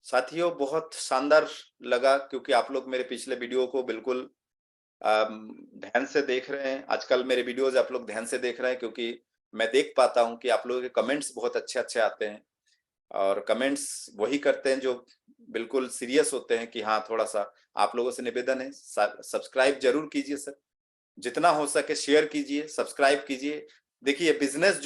साथियों, बहुत शानदार लगा क्योंकि आप लोग मेरे पिछले वीडियो को बिल्कुल ध्यान से देख रहे हैं। आजकल मेरे वीडियोस आप लोग ध्यान से देख रहे हैं क्योंकि मैं देख पाता हूं कि आप लोगों के कमेंट्स बहुत अच्छे-अच्छे आते हैं और कमेंट्स वही करते हैं जो बिल्कुल सीरियस होते हैं कि हाँ, थोड़ा-सा आप लोगों से निवेदन है, सब्सक्राइब ज़रूर कीजिए सर। जितना हो सके शेयर कीजिए, सब्सक्राइब कीजिए। देखिए ये बिज़नेस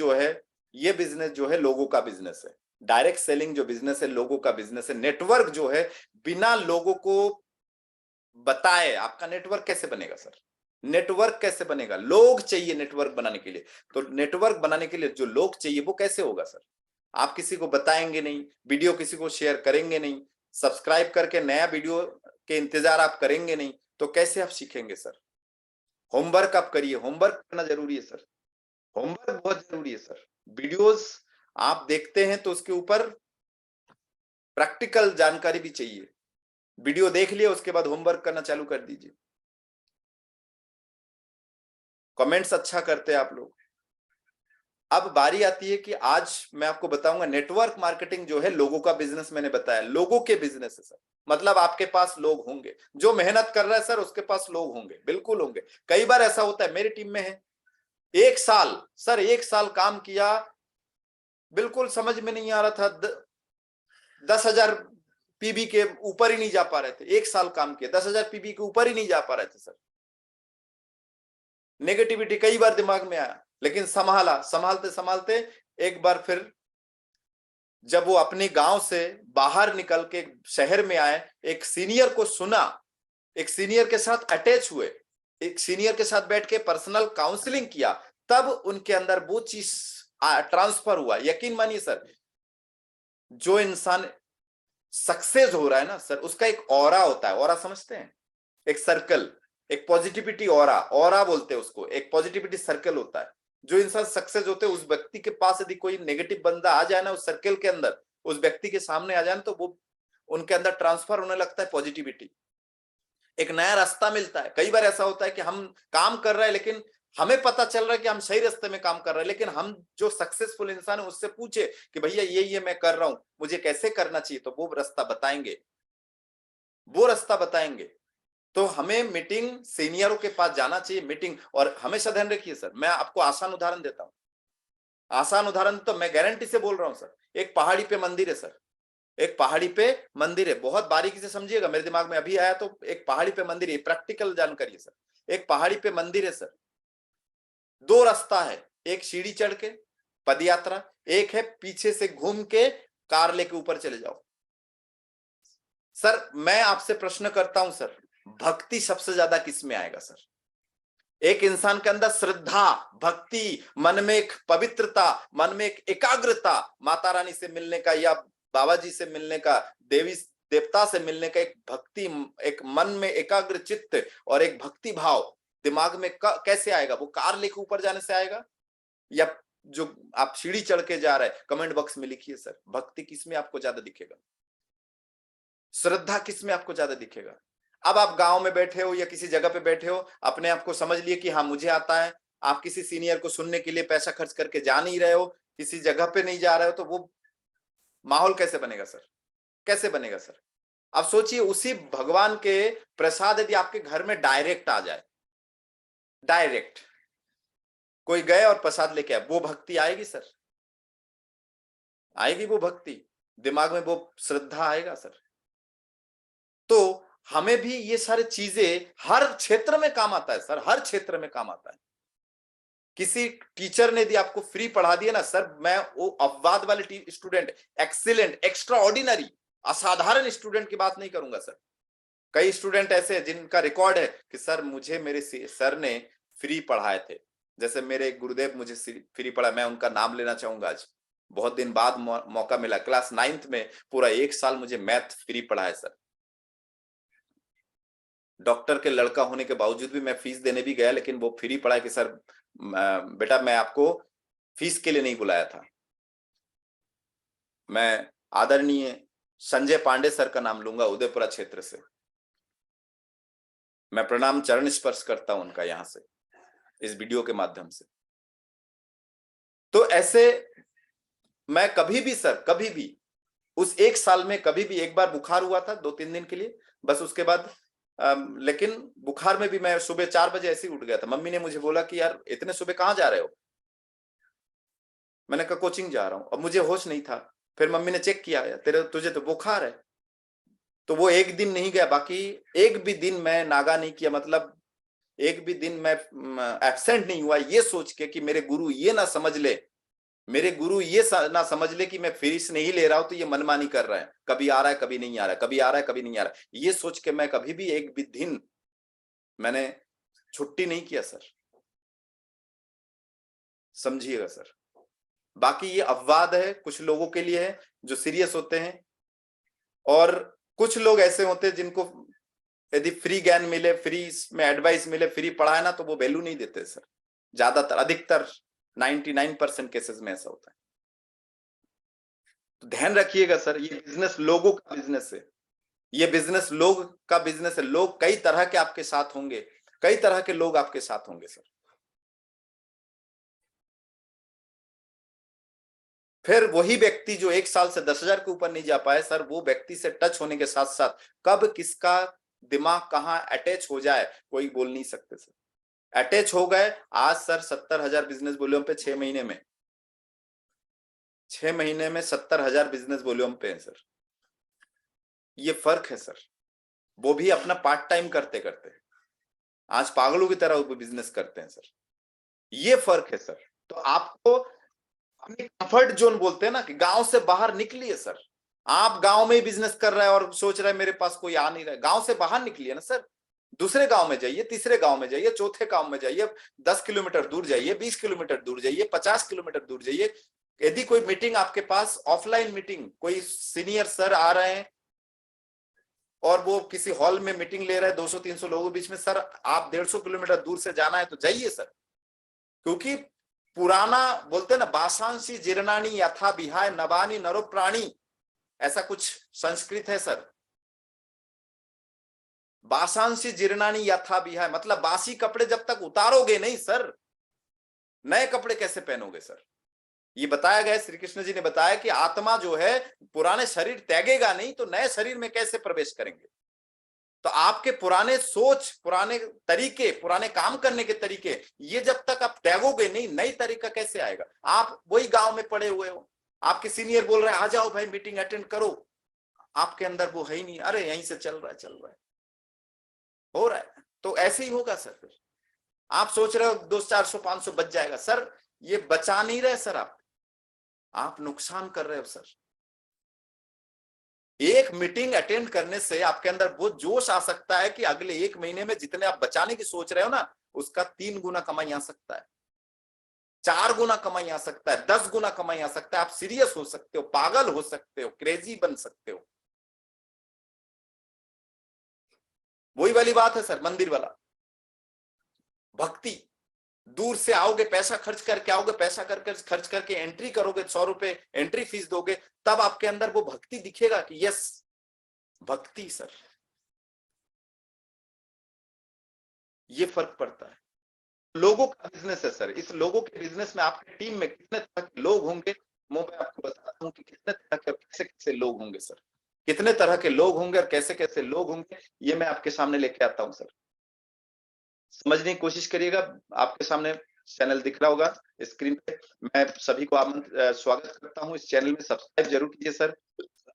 जो है लोगों का बिज़नेस है। डायरेक्ट सेलिंग जो बिज़नेस है लोगों का बिज़नेस है। नेटवर्क जो है बिना लोगों को बताए आपका नेटवर्क कैसे बनेगा सर? नेटवर्क कैसे बनेगा? लोग चाहिए नेटवर्क बनाने के लिए। तो नेटवर्क बनाने के लिए जो लोग चाहिए वो कैसे होगा सर? आप किसी को बताएँगे नहीं, वीडियो किसी को शेयर करेंगे नहीं, सब्सक्राइब करके नया वीडियो के इंतज़ार आप करेंगे नहीं, तो कैसे आप सीखेंगे सर? होमवर्क आप करिए, होमवर्क करना ज़रूरी है सर। होमवर्क बहुत ज़रूरी है सर। वीडियोज़ आप देखते हैं तो उसके ऊपर प्रैक्टिकल जानकारी भी चाहिए। वीडियो देख लिया उसके बाद होमवर्क करना चालू कर दीजिए। कमेंट्स अच्छा करते हैं आप लोग। अब बारी आती है कि आज मैं आपको बताऊंगा नेटवर्क मार्केटिंग जो है लोगों का बिजनेस। मैंने बताया लोगों के बिजनेस है सर। मतलब आपके पास लोग होंगे, जो मेहनत कर रहा है सर उसके पास लोग होंगे, बिल्कुल होंगे। कई बार ऐसा होता है, मेरी टीम में है, 1 साल सर 1 साल काम किया, बिल्कुल समझ में नहीं आ रहा था। 10,000 पीबी के ऊपर ही नहीं जा पा रहे थे। 1 साल काम किया, 10,000 पीबी के ऊपर ही नहीं जा पा रहे थे सर। नेगेटिविटी कई बार दिमाग में आया, लेकिन संभाला, संभालते संभालते एक बार फिर जब वो अपने गांव से बाहर निकल के शहर में आए, एक सीनियर को सुना, एक सीनियर के साथ अटैच हुए, एक सीनियर के साथ बैठ के पर्सनल काउंसलिंग किया, तब उनके अंदर वो चीज ट्रांसफर हुआ। यकीन मानिए सर, जो इंसान सक्सेस हो रहा है ना सर, उसका एक ऑरा होता है। ऑरा समझते हैं? एक सर्कल, एक पॉजिटिविटी ऑरा, ऑरा बोलते हैं उसको। एक पॉजिटिविटी सर्कल होता है। जो इंसान सक्सेस होते हैं उस व्यक्ति के पास यदि कोई नेगेटिव बंदा आ जाए ना उस सर्कल के अंदर, उस व्यक्ति के सामने आ जाए तो वो उनके अंदर ट्रांसफर होने लगता है पॉजिटिविटी। एक नया रास्ता मिलता है। कई बार ऐसा होता है कि हम काम कर रहे हैं लेकिन हमें पता चल रहा है कि हम सही रास्ते में काम कर रहे हैं, लेकिन हम जो सक्सेसफुल इंसान है उससे पूछे कि भैया ये मैं कर रहा हूं, मुझे कैसे करना चाहिए, तो वो रास्ता बताएंगे, वो रास्ता बताएंगे। तो हमें मीटिंग सीनियरों के पास जाना चाहिए। मीटिंग, और हमेशा ध्यान रखिए सर, मैं आपको आसान उदाहरण देता हूं। आसान उदाहरण तो मैं गारंटी से बोल रहा हूं सर। एक पहाड़ी पे मंदिर है सर, एक पहाड़ी पे मंदिर है। बहुत बारीकी से समझिएगा, मेरे दिमाग में अभी आया। तो एक पहाड़ी पे मंदिर है, प्रैक्टिकल जानकारी है सर। एक पहाड़ी पे मंदिर है सर, 2 रास्ता है, एक सीढ़ी चढ़ के पद यात्रा, एक है पीछे से घूम के कार लेके ऊपर चले जाओ। सर मैं आपसे प्रश्न करता हूं सर, भक्ति सबसे ज्यादा किस में आएगा सर? एक इंसान के अंदर श्रद्धा, भक्ति, मन में एक पवित्रता, मन में एक एकाग्रता, माता रानी से मिलने का या बाबा जी से मिलने का, देवी देवता से मिलने का एक भक्ति, एक मन में एकाग्र चित्त और एक भक्ति भाव दिमाग में कैसे आएगा? वो कार लेके ऊपर जाने से आएगा या जो आप सीढ़ी चढ़ के जा रहे हैं? कमेंट बॉक्स में लिखिए सर, भक्ति किसमें आपको ज्यादा दिखेगा? श्रद्धा किसमें आपको ज्यादा दिखेगा? अब आप गांव में बैठे हो या किसी जगह पे बैठे हो, अपने आप को समझ लिए कि हाँ मुझे आता है। आप किसी सीनियर को सुनने के लिए पैसा खर्च करके जा नहीं रहे हो, किसी जगह पे नहीं जा रहे हो, तो वो माहौल कैसे बनेगा सर? कैसे बनेगा सर? अब सोचिए, उसी भगवान के प्रसाद यदि आपके घर में डायरेक्ट आ जाए, डायरेक्ट कोई गए और प्रसाद लेके आए, वो भक्ति आएगी सर? आएगी वो भक्ति? दिमाग में वो श्रद्धा आएगा सर? तो हमें भी ये सारी चीजें हर क्षेत्र में काम आता है सर, हर क्षेत्र में काम आता है। किसी टीचर ने यदि आपको फ्री पढ़ा दिया ना सर, मैं वो अपवाद वाले स्टूडेंट, एक्सीलेंट, एक्स्ट्रा ऑर्डिनरी, असाधारण स्टूडेंट की बात नहीं करूंगा सर। कई स्टूडेंट ऐसे हैं जिनका रिकॉर्ड है कि सर मुझे मेरे सर ने फ्री पढ़ाए थे। जैसे मेरे गुरुदेव मुझे फ्री पढ़ा, मैं उनका नाम लेना चाहूंगा आज। बहुत दिन बाद मौका मिला, क्लास 9th में पूरा 1 साल मुझे मैथ फ्री पढ़ाए सर। डॉक्टर के लड़का होने के बावजूद भी मैं फीस देने भी गया, लेकिन वो फ्री पढ़ाए कि सर बेटा मैं आपको फीस के लिए नहीं बुलाया था। मैं आदरणीय संजय पांडे सर का नाम लूंगा, उदयपुरा क्षेत्र से। मैं प्रणाम चरण स्पर्श करता हूं उनका यहां से, इस वीडियो के माध्यम से। तो ऐसे मैं कभी भी सर, कभी भी उस एक साल में कभी भी एक बार बुखार हुआ था 2-3 दिन के लिए, बस उसके बाद लेकिन बुखार में भी मैं सुबह 4 बजे ऐसे ही उठ गया था। मम्मी ने मुझे बोला कि यार इतने सुबह कहाँ जा रहे हो? मैंने कहा कोचिंग जा रहा हूँ। अब मुझे होश नहीं था। फिर मम्मी ने चेक किया, तुझे तो बुखार है। तो वो एक दिन नहीं गया, बाकी एक भी दिन मैं नागा नहीं किया, मतलब एक भी दिन मैं एब्सेंट नहीं हुआ, ये सोच के कि मेरे गुरु ये ना समझ ले, मेरे गुरु ये ना समझ ले कि मैं फीस नहीं ले रहा हूं तो ये मनमानी कर रहा है, कभी आ रहा है कभी नहीं आ रहा है, कभी आ रहा है कभी नहीं आ रहा है। ये सोच के मैं कभी भी एक भी दिन मैंने छुट्टी नहीं किया सर, समझिएगा सर। बाकी ये अपवाद है, कुछ लोगों के लिए है जो सीरियस होते हैं, और कुछ लोग ऐसे होते हैं जिनको यदि फ्री ज्ञान मिले, फ्री में एडवाइस मिले, फ्री पढ़ाए ना, तो वो वैल्यू नहीं देते सर। ज्यादातर, अधिकतर 99% केसेस में ऐसा होता है। तो ध्यान रखिएगा सर, ये बिजनेस लोगों का बिजनेस है, ये बिजनेस लोग का बिजनेस है। लोग कई तरह के आपके साथ होंगे, कई तरह के लोग आपके साथ होंगे सर। फिर वही व्यक्ति जो 1 साल से 10,000 के ऊपर नहीं जा पाए सर, वो व्यक्ति से टच होने के साथ साथ कब किसका दिमाग कहाँ अटैच हो जाए कोई बोल नहीं सकते सर। अटैच हो गए आज सर 70,000 बिजनेस वॉल्यूम पे 6 महीने में, 6 महीने में 70,000 बिजनेस वॉल्यूम पे है सर। ये फर्क है सर, वो भी अपना पार्ट टाइम करते करते आज पागलों की तरह वो बिजनेस करते हैं सर। ये फर्क है सर। तो आपको अपनी कंफर्ट जोन बोलते हैं ना, कि गांव से बाहर निकलिए सर। आप गांव में ही बिजनेस कर रहे हैं और सोच रहे हैं मेरे पास कोई आ नहीं रहा है, गांव से बाहर निकलिए ना सर। दूसरे गांव में जाइए, तीसरे गांव में जाइए, चौथे गांव में जाइए, 10 किलोमीटर दूर जाइए, 20 किलोमीटर दूर जाइए, 50 किलोमीटर दूर जाइए। यदि कोई मीटिंग आपके पास ऑफलाइन मीटिंग, कोई सीनियर सर आ रहे हैं और वो किसी हॉल में मीटिंग ले रहे हैं 200-300 लोगों के बीच में, सर आप 150 किलोमीटर दूर से जाना है तो जाइए सर। क्योंकि पुराना बोलते हैं ना, बासांसी जीर्णानी यथा विहाय नवानी नरो प्राणी, ऐसा कुछ संस्कृत है सर। बासांसी जीर्णानी यथा विहाय मतलब बासी कपड़े जब तक उतारोगे नहीं सर, नए कपड़े कैसे पहनोगे सर। ये बताया गया, श्री कृष्ण जी ने बताया कि आत्मा जो है पुराने शरीर त्यागेगा नहीं तो नए शरीर में कैसे प्रवेश करेंगे। तो आपके पुराने सोच, पुराने तरीके, पुराने काम करने के तरीके, ये जब तक आप त्यागोगे नहीं, नई तरीका कैसे आएगा। आप वही गांव में पड़े हुए हो, आपके सीनियर बोल रहे हैं आ जाओ भाई मीटिंग अटेंड करो, आपके अंदर वो है ही नहीं, अरे यहीं से चल रहा है चल रहा है, हो रहा है। तो ऐसे ही होगा सर। फिर आप सोच रहे हो 200-400-500 बच जाएगा सर, ये बचा नहीं रहे सर, आप नुकसान कर रहे हो सर। एक मीटिंग अटेंड करने से आपके अंदर वो जोश आ सकता है कि अगले 1 महीने में जितने आप बचाने की सोच रहे हो ना, उसका 3 गुना कमाई आ सकता है, 4 गुना कमाई आ सकता है, 10 गुना कमाई आ सकता है। आप सीरियस हो सकते हो, पागल हो सकते हो, क्रेजी बन सकते हो। वही वाली बात है सर, मंदिर वाला भक्ति। दूर से आओगे, पैसा खर्च करके आओगे, पैसा करके खर्च करके एंट्री करोगे, 100 रुपए एंट्री फीस दोगे, तब आपके अंदर वो भक्ति दिखेगा कि यस भक्ति सर। ये फर्क पड़ता है। लोगों का बिजनेस है सर, इस लोगों के बिजनेस में आपकी टीम में कितने तरह के लोग होंगे, वो मैं आपको बताता हूँ कि कितने तरह के कैसे कैसे लोग होंगे सर, कितने तरह के लोग होंगे और कैसे कैसे लोग होंगे, ये मैं आपके सामने लेके आता हूँ सर। समझने की कोशिश करिएगा। आपके सामने चैनल दिख रहा होगा स्क्रीन पे। मैं सभी को स्वागत करता हूँ इस चैनल में, सब्सक्राइब जरूर कीजिए सर।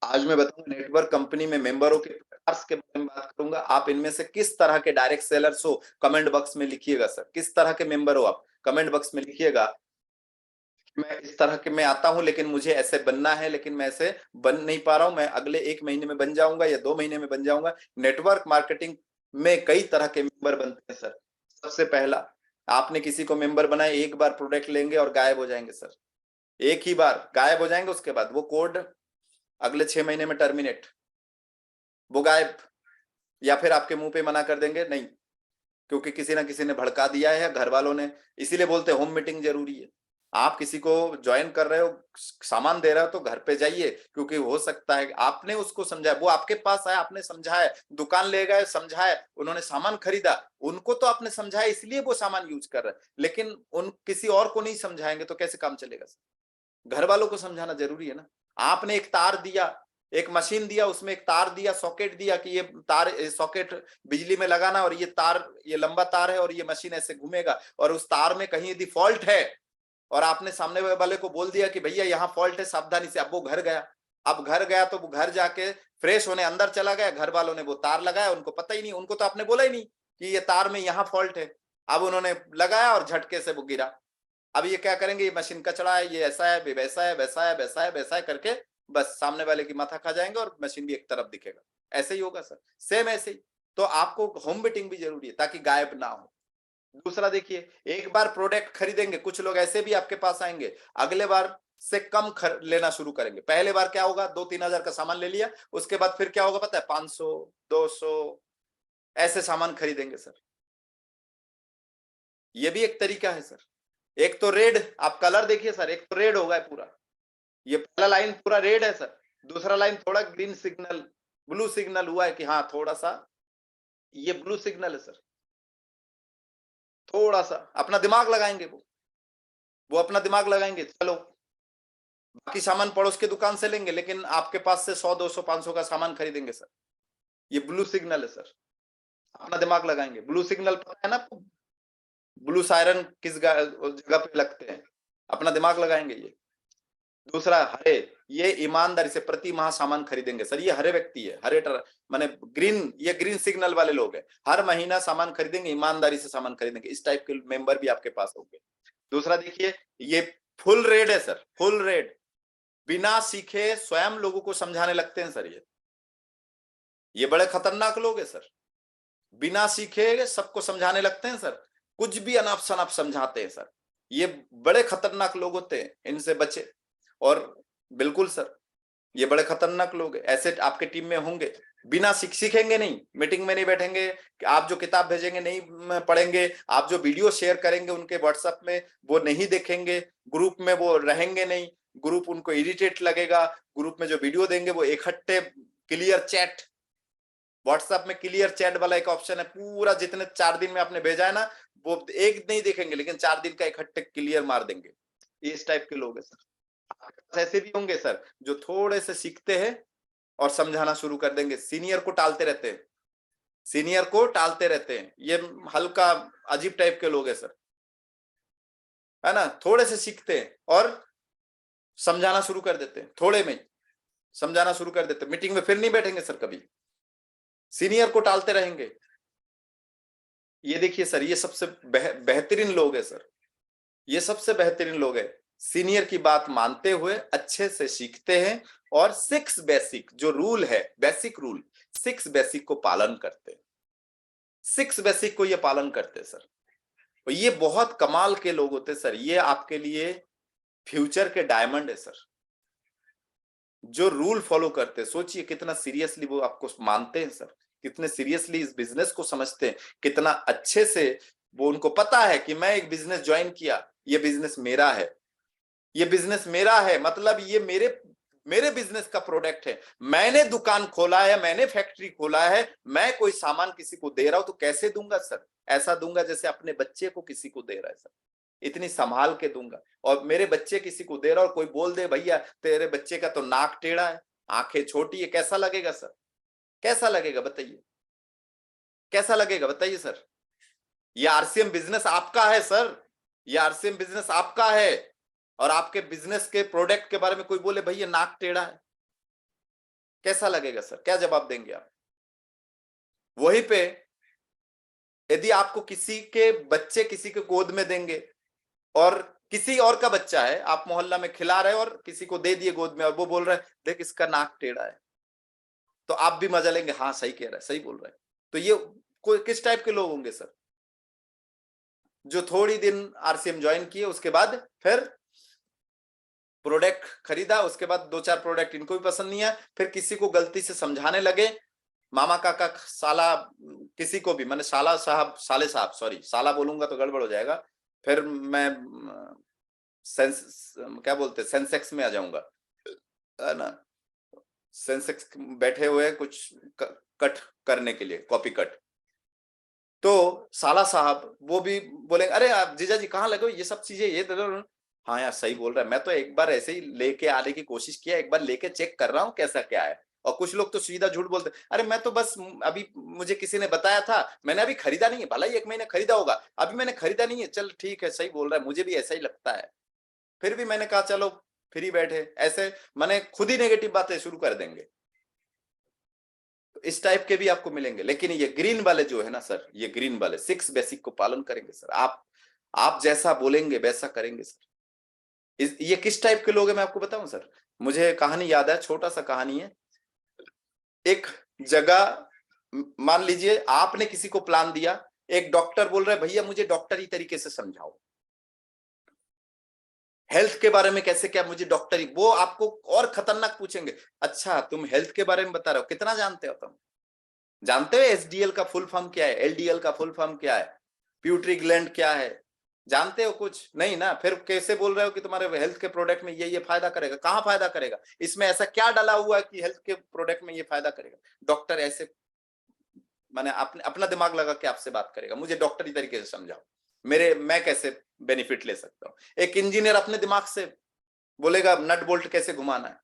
आज मैं बताऊंगा नेटवर्क कंपनी में मेंबरों के प्रकार के बारे में बात करूंगा। आप इनमें से किस तरह के डायरेक्ट सेलर्स हो, कमेंट बॉक्स में लिखिएगा सर। किस तरह के मेंबर हो आप, कमेंट बॉक्स में लिखिएगा। मैं इस तरह के मैं आता हूं, लेकिन मुझे ऐसे बनना है, लेकिन मैं ऐसे बन नहीं पा रहा हूं। मैं अगले 1 महीने में बन जाऊंगा या 2 महीने में बन जाऊंगा। नेटवर्क मार्केटिंग में कई तरह के मेंबर बनते हैं सर। सबसे पहला, आपने किसी को मेंबर बनाया, एक बार प्रोडक्ट लेंगे और गायब हो जाएंगे सर, एक ही बार गायब हो जाएंगे। उसके बाद वो कोड अगले 6 महीने में टर्मिनेट, वो गायब, या फिर आपके मुंह पे मना कर देंगे नहीं, क्योंकि किसी ना किसी ने भड़का दिया है, घर वालों ने। इसीलिए बोलते हैं होम मीटिंग जरूरी है। आप किसी को ज्वाइन कर रहे हो, सामान दे रहे हो, तो घर पे जाइए, क्योंकि हो सकता है आपने उसको समझाया, वो आपके पास आया, आपने समझाया, दुकान ले गए समझाया, उन्होंने सामान खरीदा, उनको तो आपने समझाया इसलिए वो सामान यूज कर रहे हैं, लेकिन उन किसी और को नहीं समझाएंगे तो कैसे काम चलेगा। घर वालों को समझाना जरूरी है ना। आपने एक तार दिया, एक मशीन दिया, उसमें एक तार दिया, सॉकेट दिया कि ये तार सॉकेट बिजली में लगाना, और ये तार, ये लंबा तार है और ये मशीन ऐसे घूमेगा, और उस तार में कहीं यदि फॉल्ट है और आपने सामने वाले को बोल दिया कि भैया यहाँ फॉल्ट है, सावधानी से, अब वो घर गया। अब घर गया तो वो घर जाके फ्रेश होने अंदर चला गया, घर वालों ने वो तार लगाया, उनको पता ही नहीं, उनको तो आपने बोला ही नहीं कि ये तार में यहाँ फॉल्ट है। अब उन्होंने लगाया और झटके से वो गिरा। अब ये क्या करेंगे, ये मशीन कचड़ा है, ये ऐसा है, वैसा है, वैसा है, वैसा है, वैसा है करके बस सामने वाले की माथा खा जाएंगे और मशीन भी एक तरफ दिखेगा। ऐसे ही होगा सर, सेम ऐसे ही। तो आपको होम बिटिंग भी जरूरी है ताकि गायब ना हो। दूसरा देखिए, एक बार प्रोडक्ट खरीदेंगे, कुछ लोग ऐसे भी आपके पास आएंगे, अगले बार से कम लेना शुरू करेंगे। पहले बार क्या होगा, 2-3 हजार का सामान ले लिया, उसके बाद फिर क्या होगा पता है, 500, 200 ऐसे सामान खरीदेंगे सर। ये भी एक तरीका है सर। एक तो रेड, आप कलर देखिए सर, एक तो रेड होगा पूरा, ये पहला लाइन पूरा रेड है सर, दूसरा लाइन थोड़ा ग्रीन सिग्नल, ब्लू सिग्नल हुआ है कि हाँ थोड़ा सा ये ब्लू सिग्नल है सर। थोड़ा सा अपना दिमाग लगाएंगे, वो अपना दिमाग लगाएंगे, चलो बाकी सामान पड़ोस की दुकान से लेंगे, लेकिन आपके पास से 100, 200, 500 का सामान खरीदेंगे सर। ये ब्लू सिग्नल है सर, अपना दिमाग लगाएंगे। ब्लू सिग्नल पता है ना, ब्लू सायरन किस जगह पे लगते हैं, अपना दिमाग लगाएंगे। ये दूसरा हरे, ये ईमानदारी से प्रति माह सामान खरीदेंगे सर। ये हरे व्यक्ति है, हरे माने ग्रीन, ये ग्रीन सिग्नल वाले लोग हैं, हर महीना सामान खरीदेंगे, ईमानदारी से सामान खरीदेंगे। इस टाइप के मेंबर भी आपके पास होंगे। दूसरा देखिए, ये फुल रेड है सर, फुल रेड, बिना सीखे स्वयं लोगों को समझाने लगते हैं सर। ये बड़े खतरनाक लोग हैं सर, बिना सीखे सबको समझाने लगते हैं सर, कुछ भी अनाप शनाप समझाते हैं सर। ये बड़े खतरनाक लोग होते हैं, इनसे बचे। और बिल्कुल सर, ये बड़े खतरनाक लोग हैं, ऐसे आपके टीम में होंगे, बिना सीखेंगे नहीं, मीटिंग में नहीं बैठेंगे, आप जो किताब भेजेंगे नहीं पढ़ेंगे, आप जो वीडियो शेयर करेंगे उनके व्हाट्सएप में वो नहीं देखेंगे, ग्रुप में वो रहेंगे नहीं, ग्रुप उनको इरिटेट लगेगा, ग्रुप में जो वीडियो देंगे वो इकट्ठे क्लियर चैट, व्हाट्सएप में क्लियर चैट वाला एक ऑप्शन है, पूरा जितने 4 दिन में आपने भेजा है ना वो एक नहीं देखेंगे, लेकिन 4 दिन का इकट्ठे क्लियर मार देंगे। इस टाइप के लोग हैं सर। ऐसे भी होंगे सर जो थोड़े से सीखते हैं और समझाना शुरू कर देंगे, सीनियर को टालते रहते हैं, सीनियर को टालते रहते हैं। ये हल्का अजीब टाइप के लोग हैं सर, है ना, थोड़े से सीखते हैं और समझाना शुरू कर देते हैं, थोड़े में समझाना शुरू कर देते हैं, मीटिंग में फिर नहीं बैठेंगे सर कभी, सीनियर को टालते रहेंगे। ये देखिए सर, ये सबसे बेहतरीन लोग है सर, ये सबसे बेहतरीन लोग है, सीनियर की बात मानते हुए अच्छे से सीखते हैं और 6 बेसिक जो रूल है, बेसिक रूल 6 बेसिक को पालन करते हैं, 6 बेसिक को ये पालन करते हैं सर। और ये बहुत कमाल के लोग होते हैं सर, ये आपके लिए फ्यूचर के डायमंड है सर, जो रूल फॉलो करते हैं। सोचिए कितना सीरियसली वो आपको मानते हैं सर, कितने सीरियसली इस बिजनेस को समझते हैं, कितना अच्छे से वो, उनको पता है कि मैं एक बिजनेस ज्वाइन किया, ये बिजनेस मेरा है, ये बिजनेस मेरा है, मतलब ये मेरे बिजनेस का प्रोडक्ट है, मैंने दुकान खोला है, मैंने फैक्ट्री खोला है, मैं कोई सामान किसी को दे रहा हूं तो कैसे दूंगा सर, ऐसा दूंगा जैसे अपने बच्चे को किसी को दे रहा है सर, इतनी संभाल के दूंगा। और मेरे बच्चे किसी को दे रहा और कोई बोल दे भैया तेरे बच्चे का तो नाक टेढ़ा है, आंखें छोटी है, कैसा लगेगा सर, कैसा लगेगा बताइए, कैसा लगेगा बताइए सर। ये आरसीएम बिजनेस आपका है सर, ये आरसीएम बिजनेस आपका है, और आपके बिजनेस के प्रोडक्ट के बारे में कोई बोले भैया नाक टेढ़ा है, कैसा लगेगा सर, क्या जवाब देंगे आप। वहीं पे यदि आपको किसी के बच्चे किसी के गोद में देंगे, और किसी और का बच्चा है, आप मोहल्ला में खिला रहे और किसी को दे दिए गोद में और वो बोल रहा है देख इसका नाक टेढ़ा है, तो आप भी मजा लेंगे, हाँ सही कह रहा है, सही बोल रहा है। तो ये कोई किस टाइप के लोग होंगे सर, जो थोड़ी दिन आरसीएम ज्वाइन किए, उसके बाद फिर प्रोडक्ट खरीदा, उसके बाद 2-4 प्रोडक्ट इनको भी पसंद नहीं है, फिर किसी को गलती से समझाने लगे, मामा काका साला, किसी को भी, मैंने साला साहब, साले साहब, सॉरी साला बोलूंगा तो गड़बड़ हो जाएगा, फिर मैं क्या बोलते सेंसेक्स में आ जाऊंगा, है ना, सेंसेक्स बैठे हुए कुछ कट करने के लिए, कॉपी कट, तो साला साहब वो भी बोलेंगे अरे आप जीजा जी कहाँ लगे ये सब चीजें, ये हाँ यार सही बोल रहा है, मैं तो एक बार ऐसे ही लेके आने की कोशिश किया, एक बार लेके चेक कर रहा हूँ कैसा क्या है। और कुछ लोग तो सीधा झूठ बोलते, अरे मैं तो बस अभी मुझे किसी ने बताया था, मैंने अभी खरीदा नहीं है, भला ही 1 महीने खरीदा होगा, अभी मैंने खरीदा नहीं है। चल ठीक है, सही बोल रहा है, मुझे भी ऐसा ही लगता है। फिर भी मैंने कहा चलो फ्री बैठे, ऐसे मैंने खुद ही नेगेटिव बातें शुरू कर देंगे। तो इस टाइप के भी आपको मिलेंगे। लेकिन ये ग्रीन वाले जो है ना सर, ये ग्रीन वाले 6 बेसिक को पालन करेंगे सर। आप जैसा बोलेंगे वैसा करेंगे सर। ये किस टाइप के लोग हैं मैं आपको बताऊं सर। मुझे कहानी याद है, छोटा सा कहानी है। एक जगह मान लीजिए आपने किसी को प्लान दिया, एक डॉक्टर बोल रहा है भैया मुझे डॉक्टरी तरीके से समझाओ, हेल्थ के बारे में कैसे क्या मुझे डॉक्टरी, वो आपको और खतरनाक पूछेंगे, अच्छा तुम हेल्थ के बारे में बता रहे हो, कितना जानते हो तुम, जानते हो एसडीएल का फुल फॉर्म क्या है, एलडीएल का फुल फॉर्म क्या है, प्यूटरी ग्लैंड क्या है, जानते हो कुछ नहीं ना। फिर कैसे बोल रहे हो कि तुम्हारे हेल्थ के प्रोडक्ट में ये फायदा करेगा, कहाँ फायदा करेगा, इसमें ऐसा क्या डाला हुआ है कि हेल्थ के प्रोडक्ट में ये फायदा करेगा। डॉक्टर ऐसे मैंने अपना दिमाग लगा के आपसे बात करेगा, मुझे डॉक्टरी तरीके से समझाओ, मैं कैसे बेनिफिट ले सकता हूँ। एक इंजीनियर अपने दिमाग से बोलेगा नट बोल्ट कैसे घुमाना है,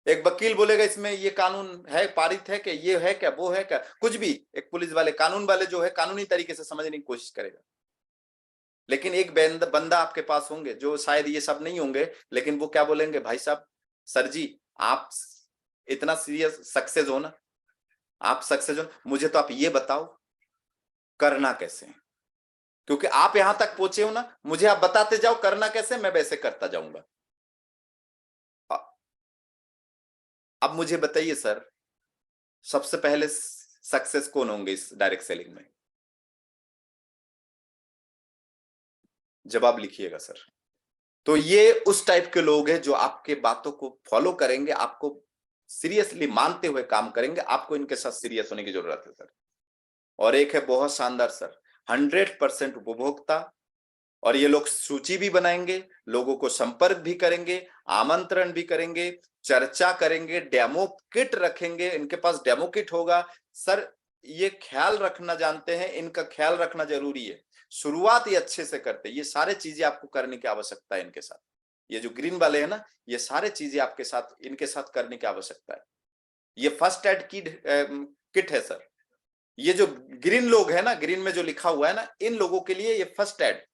एक वकील बोलेगा इसमें ये कानून है, पारित है कि ये है क्या, वो है क्या, कुछ भी। एक पुलिस वाले, कानून वाले जो है कानूनी तरीके से समझने की कोशिश करेगा। लेकिन एक बंदा आपके पास होंगे जो शायद ये सब नहीं होंगे, लेकिन वो क्या बोलेंगे, भाई साहब, सर जी आप इतना सीरियस सक्सेस हो ना, आप सक्सेस हो, मुझे तो आप ये बताओ करना कैसे है, क्योंकि आप यहां तक पहुंचे हो ना, मुझे आप बताते जाओ करना कैसे, मैं वैसे करता जाऊंगा। अब मुझे बताइए सर, सबसे पहले सक्सेस कौन होंगे इस डायरेक्ट सेलिंग में, जवाब लिखिएगा सर। तो ये उस टाइप के लोग हैं जो आपके बातों को फॉलो करेंगे, आपको सीरियसली मानते हुए काम करेंगे, आपको इनके साथ सीरियस होने की जरूरत है सर। और एक है बहुत शानदार सर, 100% उपभोक्ता। और ये लोग सूची भी बनाएंगे, लोगों को संपर्क भी करेंगे, आमंत्रण भी करेंगे, चर्चा करेंगे, डेमो किट रखेंगे, इनके पास डेमो किट होगा सर। ये ख्याल रखना जानते हैं, इनका ख्याल रखना जरूरी है। शुरुआत ये अच्छे से करते, ये सारे चीजें आपको करने की आवश्यकता है इनके साथ। ये जो ग्रीन वाले हैं ना, ये सारे चीजें आपके साथ, इनके साथ करने की आवश्यकता है। ये फर्स्ट एड किट है सर। ये जो ग्रीन लोग है ना, ग्रीन में जो लिखा हुआ है ना, इन लोगों के लिए ये फर्स्ट एड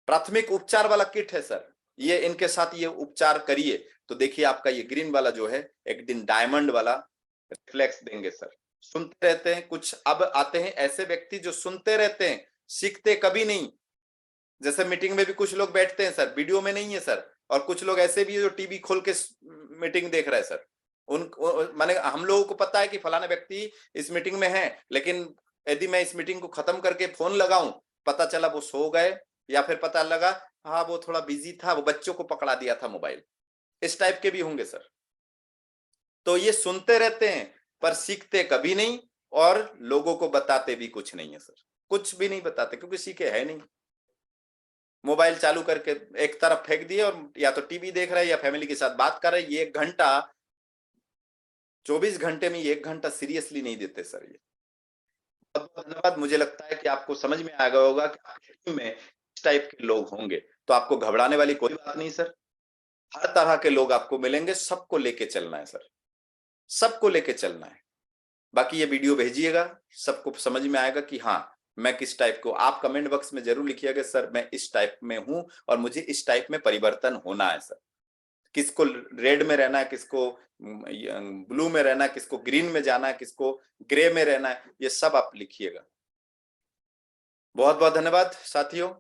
प्राथमिक उपचार वाला किट है सर। ये इनके साथ ये उपचार करिए, तो देखिए आपका ये ग्रीन वाला जो है एक दिन डायमंड वाला रिफ्लेक्स देंगे सर। सुनते रहते हैं, कुछ अब आते हैं ऐसे व्यक्ति जो सुनते रहते हैं, सीखते कभी नहीं। जैसे मीटिंग में भी कुछ लोग बैठते हैं सर, वीडियो में नहीं है सर, और कुछ लोग ऐसे भी है जो टीवी खोल के मीटिंग देख रहा है सर। माने हम लोगों को पता है कि फलाने व्यक्ति इस मीटिंग में है, लेकिन यदि मैं इस मीटिंग को खत्म करके फोन लगाऊं, पता चला वो सो गए, या फिर पता लगा हाँ वो थोड़ा बिजी था, वो बच्चों को पकड़ा दिया था मोबाइल, इस टाइप के भी होंगे सर। तो ये सुनते रहते हैं पर सीखते कभी नहीं, और लोगों को बताते भी कुछ नहीं है सर, कुछ भी नहीं बताते, क्योंकि सीखे है नहीं। मोबाइल चालू करके एक तरफ फेंक दिए, और या तो टीवी देख रहे हैं या फैमिली के साथ बात कर रहे हैं। ये 1 घंटा, 24 घंटे में ये 1 घंटा सीरियसली नहीं देते सर। ये बहुत बहुत धन्यवाद। मुझे लगता है कि आपको समझ में आ गया होगा कि आपकी टीम में इस टाइप के लोग होंगे, तो आपको घबराने वाली कोई बात नहीं सर। हर तरह के लोग आपको मिलेंगे, सबको लेके चलना है सर, सबको लेके चलना है। बाकी ये वीडियो भेजिएगा, सबको समझ में आएगा कि हाँ मैं किस टाइप को। आप कमेंट बॉक्स में जरूर लिखिएगा सर मैं इस टाइप में हूं और मुझे इस टाइप में परिवर्तन होना है सर। किसको रेड में रहना है, किसको ब्लू में रहना है, किसको ग्रीन में जाना है, किसको ग्रे में रहना है, ये सब आप लिखिएगा। बहुत बहुत धन्यवाद साथियों।